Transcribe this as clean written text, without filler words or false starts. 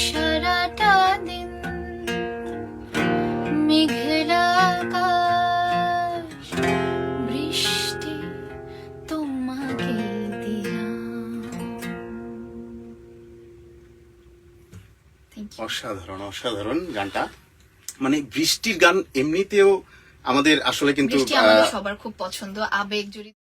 সারাটা দিন মেঘলা আকাশ, বৃষ্টি তোমাকে দিলাম। অসাধারণ অসাধারণ গানটা। মানে বৃষ্টির গান এমনিতেও আমাদের আসলে কিন্তু বৃষ্টি আমাদের সবার খুব পছন্দ, আবেগ জড়িত।